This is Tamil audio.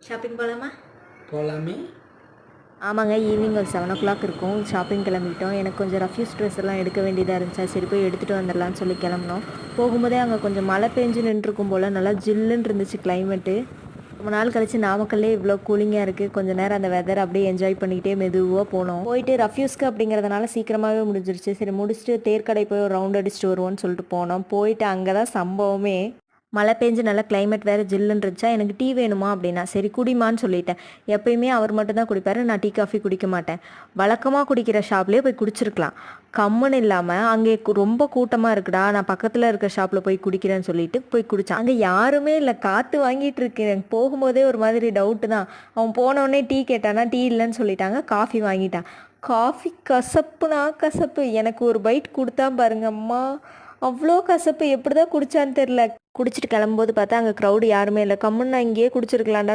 ஷாப்பிங் போகலாமா? போகலாமே. ஆமாங்க, ஈவினிங் ஒரு 7:00 இருக்கும். ஷாப்பிங் கிளம்பிட்டோம். எனக்கு கொஞ்சம் ரஃப்யூஸ் ட்ரெஸ் எல்லாம் எடுக்க வேண்டியதாக இருந்துச்சா, சரி போய் எடுத்துகிட்டு வந்துடலான்னு சொல்லி கிளம்புனோம். போகும்போதே அங்கே கொஞ்சம் மழை பெஞ்சு நின்றுருக்கும் போல், நல்லா ஜில்லுன்னு இருந்துச்சு கிளைமேட்டு. ரொம்ப நாள் கழிச்சு நாமக்கல்லே இவ்வளோ கூலிங்காக இருக்குது. கொஞ்சம் நேரம் அந்த வெதர் அப்படியே என்ஜாய் பண்ணிக்கிட்டே மெதுவாக போனோம். போயிட்டு ரஃப்யூஸ்க்கு அப்படிங்கிறதுனால சீக்கிரமாகவே முடிஞ்சிருச்சு. சரி முடிச்சுட்டு தேர்க்கடை போய் ஒரு ரவுண்ட் அடிச்சுட்டு வருவோன்னு சொல்லிட்டு போனோம். போயிட்டு அங்கே தான் சம்பவமே. மழை பெஞ்சு நல்லா கிளைமேட் வேறு ஜில்லுன்னு இருந்துச்சா, எனக்கு டீ வேணுமா அப்படின்னா, சரி குடிமான்னு சொல்லிட்டேன். எப்பயுமே அவர் மட்டும்தான் குடிப்பார், நான் டீ காஃபி குடிக்க மாட்டேன். வழக்கமாக குடிக்கிற ஷாப்லேயே போய் குடிச்சிருக்கலாம். கம்முன்னு இல்லாமல் அங்கே ரொம்ப கூட்டமாக இருக்குடா, நான் பக்கத்தில் இருக்க ஷாப்பில் போய் குடிக்கிறேன்னு சொல்லிட்டு போய் குடித்தான். அங்கே யாருமே இல்லை, காற்று வாங்கிட்டு இருக்கு. எனக்கு போகும்போதே ஒரு மாதிரி டவுட்டு தான். அவன் போனோடனே டீ கேட்டானா, டீ இல்லைன்னு சொல்லிட்டாங்க. காஃபி வாங்கிட்டான். காஃபி கசப்புனா கசப்பு. எனக்கு ஒரு பைட் கொடுத்தா பாருங்க அம்மா, அவ்வளோ கசப்பு. எப்படி தான் குடித்தான்னு தெரில. குடிச்சிட்டு கிளம்பும்போது பார்த்தா அங்கே க்ரௌடு யாருமே இல்லை. கம்முன்னு நான் இங்கேயே குடிச்சிருக்கலாம்டா